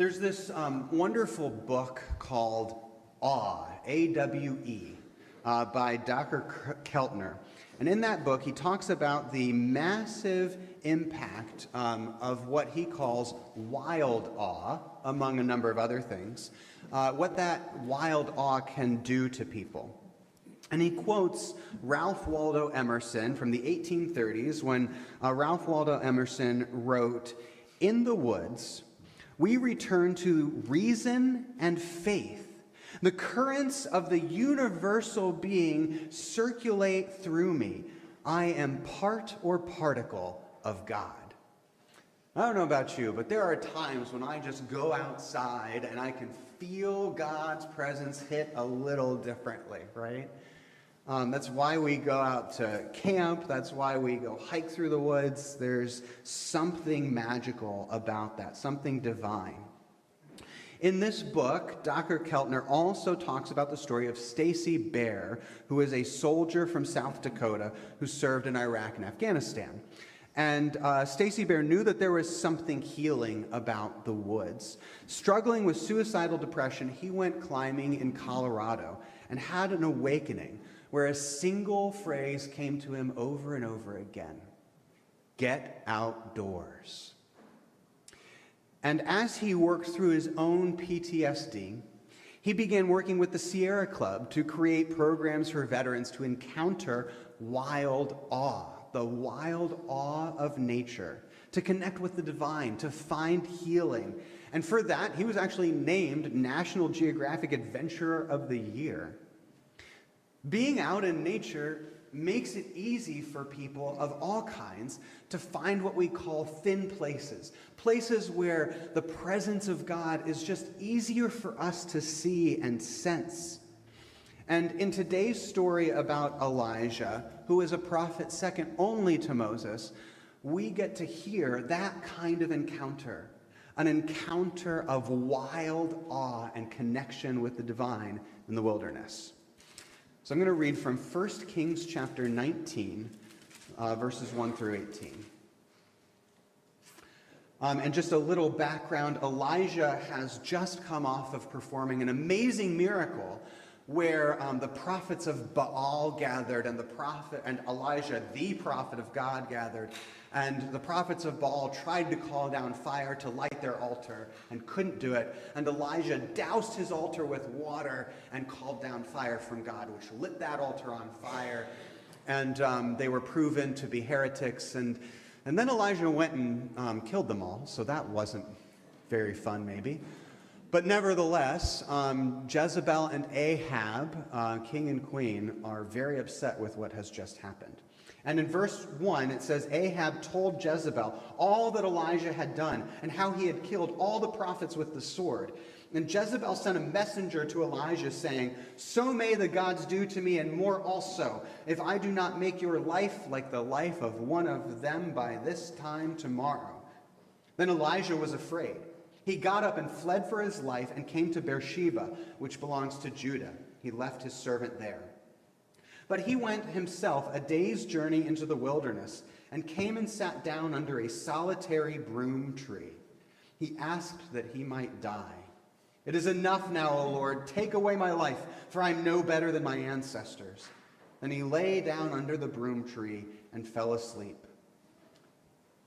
There's this wonderful book called Awe, A-W-E, by Dr. Keltner. And in that book, he talks about the massive impact of what he calls wild awe, among a number of other things, what that wild awe can do to people. And he quotes Ralph Waldo Emerson from the 1830s when Ralph Waldo Emerson wrote, "In the woods, we return to reason and faith. The currents of the universal being circulate through me. I am part or particle of God." I don't know about you, but there are times when I just go outside and I can feel God's presence hit a little differently, right? That's why we go out to camp. That's why we go hike through the woods. There's something magical about that, something divine. In this book, Dr. Keltner also talks about the story of Stacy Bear, who is a soldier from South Dakota who served in Iraq and Afghanistan. And Stacy Bear knew that there was something healing about the woods. Struggling with suicidal depression, he went climbing in Colorado and had an awakening where a single phrase came to him over and over again: get outdoors. And as he worked through his own PTSD, he began working with the Sierra Club to create programs for veterans to encounter wild awe, the wild awe of nature, to connect with the divine, to find healing. And for that, he was actually named National Geographic Adventurer of the Year. Being out in nature makes it easy for people of all kinds to find what we call thin places, places where the presence of God is just easier for us to see and sense. And in today's story about Elijah, who is a prophet second only to Moses, we get to hear that kind of encounter, an encounter of wild awe and connection with the divine in the wilderness. So I'm going to read from 1 Kings chapter 19, verses 1 through 18. And just a little background, Elijah has just come off of performing an amazing miracle where the prophets of Baal gathered and Elijah, the prophet of God, gathered. And the prophets of Baal tried to call down fire to light their altar and couldn't do it. And Elijah doused his altar with water and called down fire from God, which lit that altar on fire. And they were proven to be heretics. And then Elijah went and killed them all. So that wasn't very fun, maybe. But nevertheless, Jezebel and Ahab, king and queen, are very upset with what has just happened. And in verse 1, it says, Ahab told Jezebel all that Elijah had done and how he had killed all the prophets with the sword. And Jezebel sent a messenger to Elijah saying, "So may the gods do to me and more also, if I do not make your life like the life of one of them by this time tomorrow." Then Elijah was afraid. He got up and fled for his life and came to Beersheba, which belongs to Judah. He left his servant there. But he went himself a day's journey into the wilderness and came and sat down under a solitary broom tree. He asked that he might die. "It is enough now, O Lord. Take away my life, for I am no better than my ancestors." Then he lay down under the broom tree and fell asleep.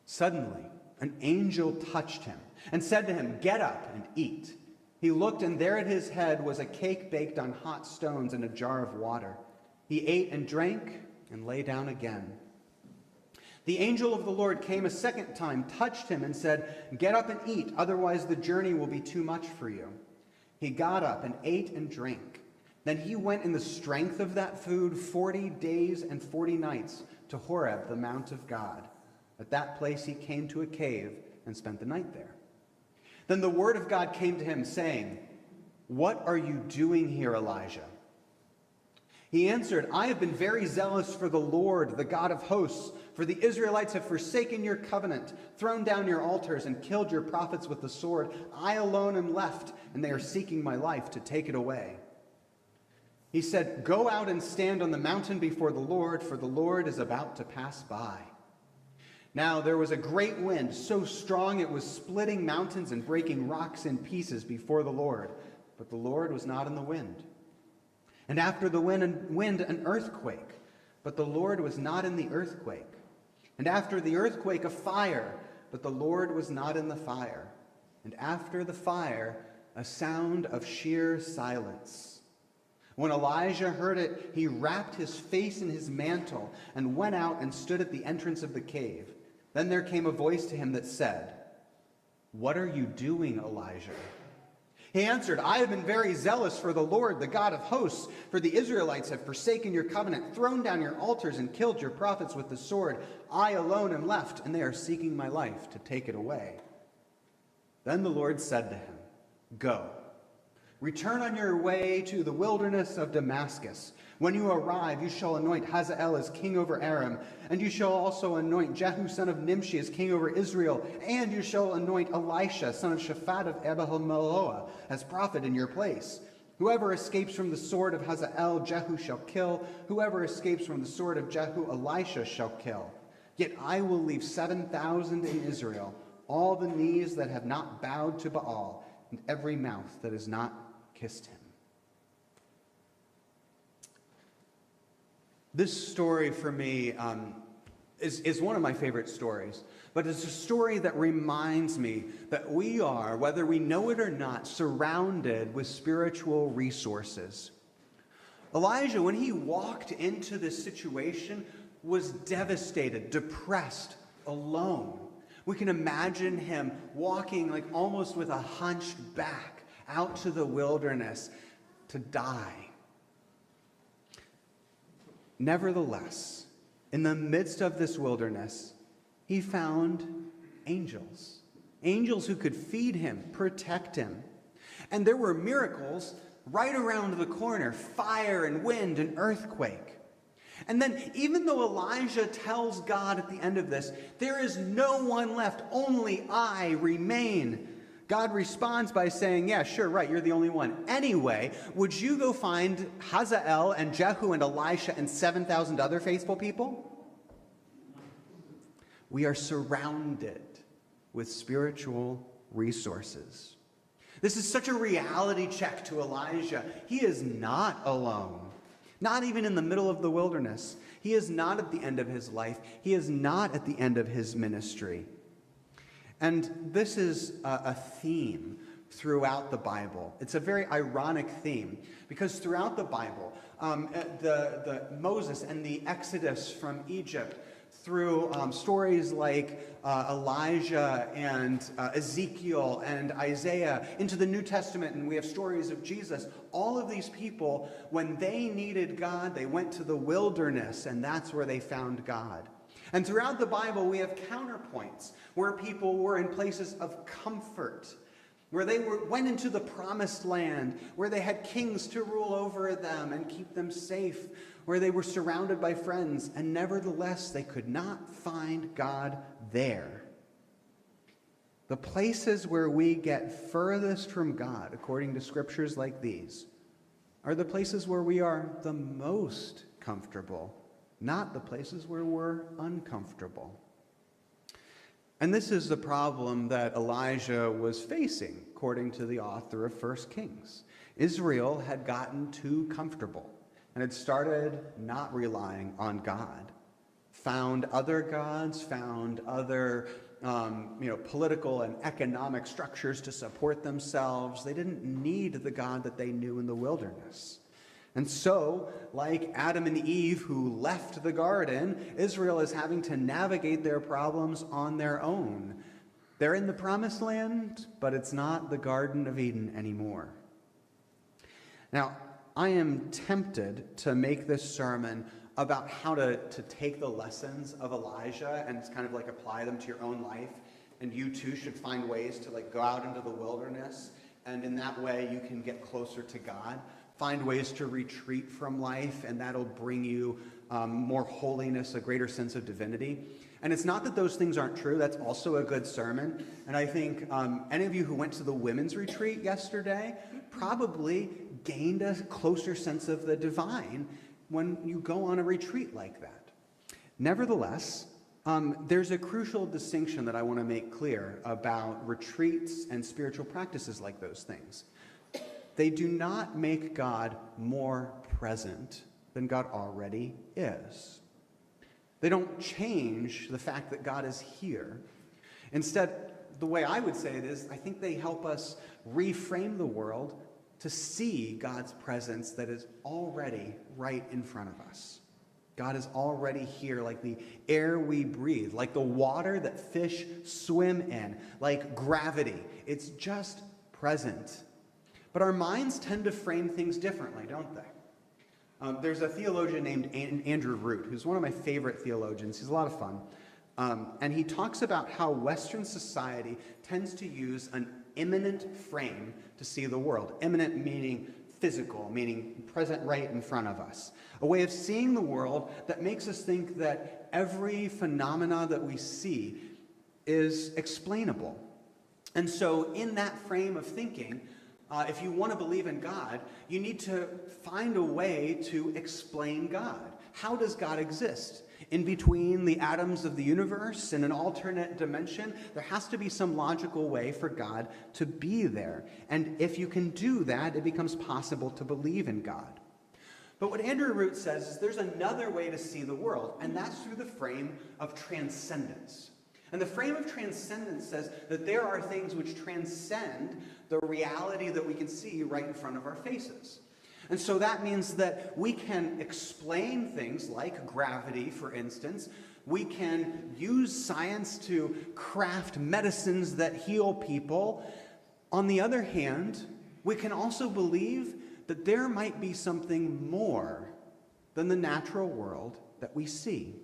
Suddenly, an angel touched him and said to him, "Get up and eat." He looked, and there at his head was a cake baked on hot stones and a jar of water. He ate and drank and lay down again. The angel of the Lord came a second time, touched him, and said, "Get up and eat, otherwise the journey will be too much for you." He got up and ate and drank. Then he went in the strength of that food 40 days and 40 nights to Horeb, the mount of God. At that place he came to a cave and spent the night there. Then the word of God came to him, saying, "What are you doing here, Elijah?" He answered, "I have been very zealous for the Lord, the God of hosts, for the Israelites have forsaken your covenant, thrown down your altars, and killed your prophets with the sword. I alone am left, and they are seeking my life to take it away." He said, "Go out and stand on the mountain before the Lord, for the Lord is about to pass by." Now there was a great wind, so strong it was splitting mountains and breaking rocks in pieces before the Lord. But the Lord was not in the wind. And after the wind, an earthquake. But the Lord was not in the earthquake. And after the earthquake, a fire. But the Lord was not in the fire. And after the fire, a sound of sheer silence. When Elijah heard it, he wrapped his face in his mantle and went out and stood at the entrance of the cave. Then there came a voice to him that said, "What are you doing, Elijah?" He answered, "I have been very zealous for the Lord, the God of hosts, for the Israelites have forsaken your covenant, thrown down your altars, and killed your prophets with the sword. I alone am left, and they are seeking my life to take it away." Then the Lord said to him, "Go, return on your way to the wilderness of Damascus. When you arrive, you shall anoint Hazael as king over Aram, and you shall also anoint Jehu son of Nimshi as king over Israel, and you shall anoint Elisha son of Shaphat of Abel-Meholah as prophet in your place. Whoever escapes from the sword of Hazael, Jehu shall kill. Whoever escapes from the sword of Jehu, Elisha shall kill. Yet I will leave 7,000 in Israel, all the knees that have not bowed to Baal, and every mouth that has not kissed him." This story for me is one of my favorite stories, but it's a story that reminds me that we are, whether we know it or not, surrounded with spiritual resources. Elijah, when he walked into this situation, was devastated, depressed, alone. We can imagine him walking like almost with a hunched back out to the wilderness to die. Nevertheless, in the midst of this wilderness, he found angels. Angels who could feed him, protect him. And there were miracles right around the corner, fire and wind and earthquake. And then even though Elijah tells God at the end of this, "There is no one left, only I remain," God responds by saying, "Yeah, sure, right, you're the only one. Anyway, would you go find Hazael and Jehu and Elisha and 7,000 other faithful people?" We are surrounded with spiritual resources. This is such a reality check to Elijah. He is not alone. Not even in the middle of the wilderness. He is not at the end of his life. He is not at the end of his ministry. And this is a theme throughout the Bible. It's a very ironic theme because throughout the Bible, the Moses and the Exodus from Egypt, through stories like Elijah and Ezekiel and Isaiah, into the New Testament, and we have stories of Jesus. All of these people, when they needed God, they went to the wilderness, and that's where they found God. And throughout the Bible, we have counterpoints where people were in places of comfort, where they went into the promised land, where they had kings to rule over them and keep them safe, where they were surrounded by friends, and nevertheless, they could not find God there. The places where we get furthest from God, according to scriptures like these, are the places where we are the most comfortable, not the places where we're uncomfortable. And this is the problem that Elijah was facing, according to the author of 1 Kings. Israel had gotten too comfortable and had started not relying on God, found other gods, found other political and economic structures to support themselves. They didn't need the God that they knew in the wilderness. And so, like Adam and Eve who left the garden, Israel is having to navigate their problems on their own. They're in the promised land, but it's not the Garden of Eden anymore. Now, I am tempted to make this sermon about how to take the lessons of Elijah and kind of like apply them to your own life. And you too should find ways to like go out into the wilderness, and in that way you can get closer to God. Find ways to retreat from life, and that'll bring you more holiness, a greater sense of divinity. And it's not that those things aren't true. That's also a good sermon. And I think any of you who went to the women's retreat yesterday probably gained a closer sense of the divine when you go on a retreat like that. Nevertheless, There's a crucial distinction that I want to make clear about retreats and spiritual practices like those things. They do not make God more present than God already is. They don't change the fact that God is here. Instead, the way I would say it is, I think they help us reframe the world to see God's presence that is already right in front of us. God is already here, like the air we breathe, like the water that fish swim in, like gravity. It's just present. But our minds tend to frame things differently, don't they? There's a theologian named Andrew Root, who's one of my favorite theologians. He's a lot of fun. And he talks about how Western society tends to use an immanent frame to see the world. Immanent meaning physical, meaning present right in front of us. A way of seeing the world that makes us think that every phenomena that we see is explainable. And so in that frame of thinking, if you want to believe in God, you need to find a way to explain God. How does God exist? In between the atoms of the universe in an alternate dimension, there has to be some logical way for God to be there. And if you can do that, it becomes possible to believe in God. But what Andrew Root says is there's another way to see the world, and that's through the frame of transcendence. And the frame of transcendence says that there are things which transcend the reality that we can see right in front of our faces. And so that means that we can explain things like gravity, for instance. We can use science to craft medicines that heal people. On the other hand, we can also believe that there might be something more than the natural world that we see.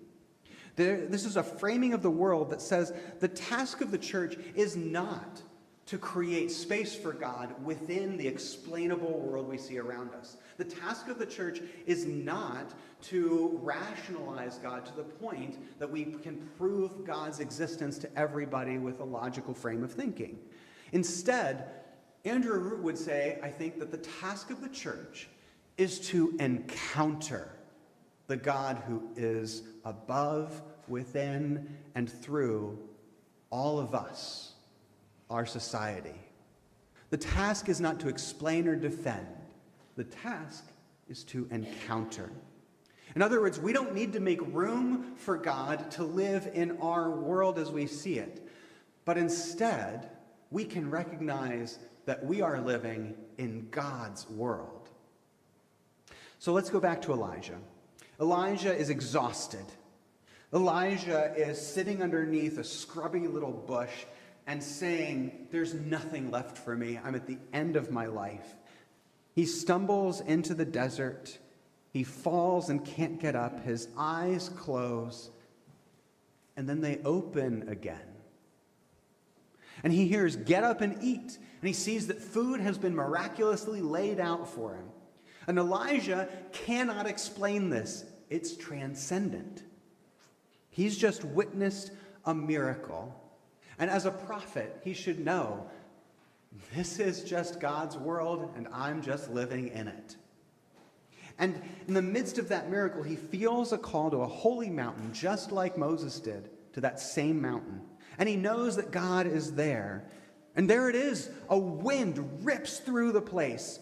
This is a framing of the world that says the task of the church is not to create space for God within the explainable world we see around us. The task of the church is not to rationalize God to the point that we can prove God's existence to everybody with a logical frame of thinking. Instead, Andrew Root would say, I think, that the task of the church is to encounter the God who is above, within, and through all of us, our society. The task is not to explain or defend. The task is to encounter. In other words, we don't need to make room for God to live in our world as we see it. But instead, we can recognize that we are living in God's world. So let's go back to Elijah. Elijah is exhausted. Elijah is sitting underneath a scrubby little bush and saying, there's nothing left for me. I'm at the end of my life. He stumbles into the desert. He falls and can't get up. His eyes close, and then they open again. And he hears, get up and eat. And he sees that food has been miraculously laid out for him. And Elijah cannot explain this. It's transcendent. He's just witnessed a miracle. And as a prophet, he should know, this is just God's world, and I'm just living in it. And in the midst of that miracle, he feels a call to a holy mountain, just like Moses did to that same mountain. And he knows that God is there. And there it is. A wind rips through the place.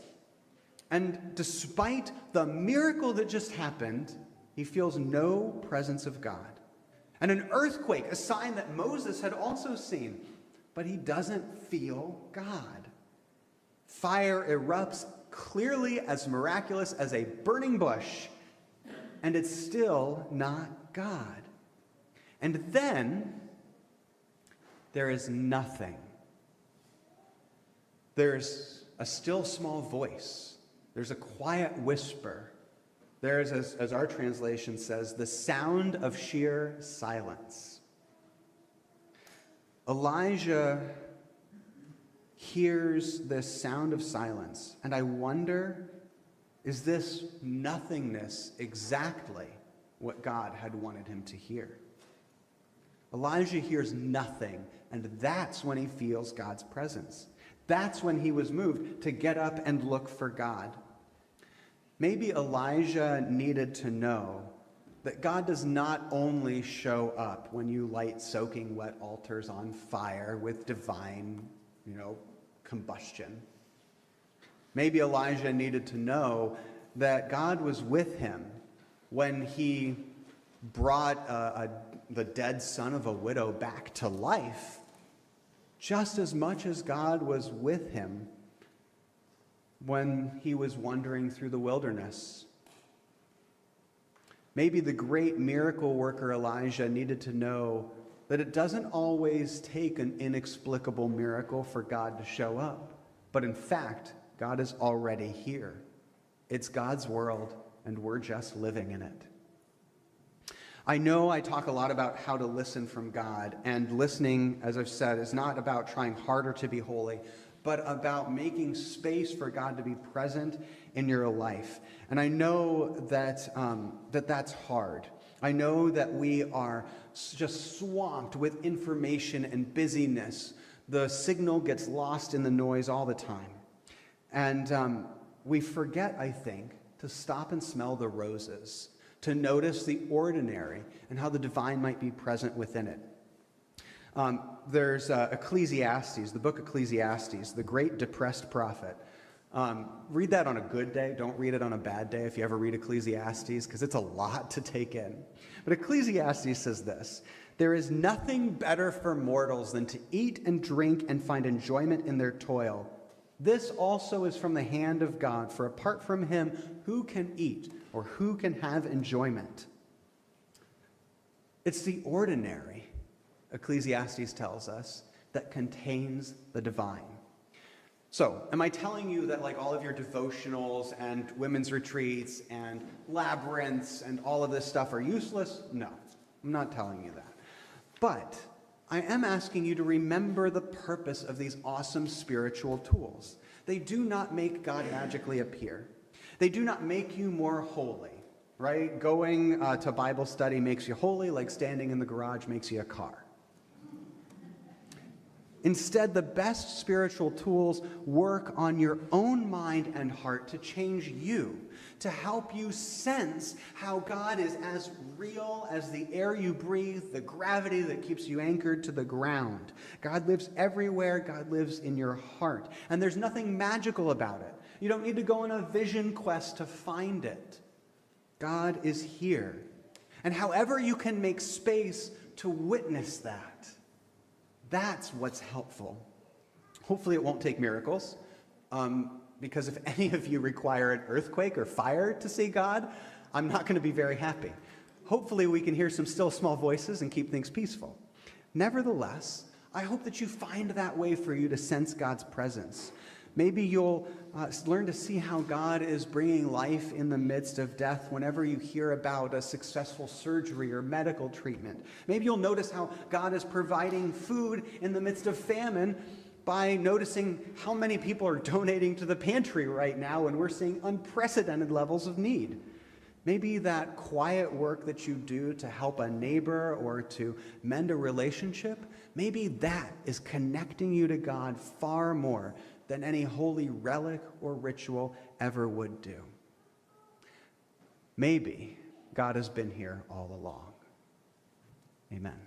And despite the miracle that just happened, he feels no presence of God. And an earthquake, a sign that Moses had also seen. But he doesn't feel God. Fire erupts, clearly as miraculous as a burning bush. And it's still not God. And then there is nothing. There's a still small voice. There's a quiet whisper. There's, as our translation says, the sound of sheer silence. Elijah hears this sound of silence, and I wonder, is this nothingness exactly what God had wanted him to hear? Elijah hears nothing, and that's when he feels God's presence. That's when he was moved to get up and look for God. Maybe Elijah needed to know that God does not only show up when you light soaking wet altars on fire with divine, combustion. Maybe Elijah needed to know that God was with him when he brought the dead son of a widow back to life, just as much as God was with him when he was wandering through the wilderness. Maybe the great miracle worker Elijah needed to know that it doesn't always take an inexplicable miracle for God to show up, but in fact, God is already here. It's God's world, and we're just living in it. I know I talk a lot about how to listen from God, and listening, as I've said, is not about trying harder to be holy, but about making space for God to be present in your life. And I know that that's hard. I know that we are just swamped with information and busyness. The signal gets lost in the noise all the time. And we forget, I think, to stop and smell the roses, to notice the ordinary and how the divine might be present within it. There's Ecclesiastes, the book Ecclesiastes, the great depressed prophet. Read that on a good day. Don't read it on a bad day if you ever read Ecclesiastes, because it's a lot to take in. But Ecclesiastes says this: "There is nothing better for mortals than to eat and drink and find enjoyment in their toil. This also is from the hand of God, for apart from him, who can eat or who can have enjoyment?" It's the ordinary, Ecclesiastes tells us, that contains the divine. So, am I telling you that all of your devotionals and women's retreats and labyrinths and all of this stuff are useless? No, I'm not telling you that. But I am asking you to remember the purpose of these awesome spiritual tools. They do not make God magically appear. They do not make you more holy, right? Going to Bible study makes you holy, like standing in the garage makes you a car. Instead, the best spiritual tools work on your own mind and heart to change you, to help you sense how God is as real as the air you breathe, the gravity that keeps you anchored to the ground. God lives everywhere. God lives in your heart. And there's nothing magical about it. You don't need to go on a vision quest to find it. God is here. And however you can make space to witness that, that's what's helpful. Hopefully it won't take miracles, because if any of you require an earthquake or fire to see God, I'm not going to be very happy. Hopefully we can hear some still small voices and keep things peaceful. Nevertheless, I hope that you find that way for you to sense God's presence. Maybe you'll learn to see how God is bringing life in the midst of death whenever you hear about a successful surgery or medical treatment. Maybe you'll notice how God is providing food in the midst of famine by noticing how many people are donating to the pantry right now, and we're seeing unprecedented levels of need. Maybe that quiet work that you do to help a neighbor or to mend a relationship, maybe that is connecting you to God far more than any holy relic or ritual ever would do. Maybe God has been here all along. Amen.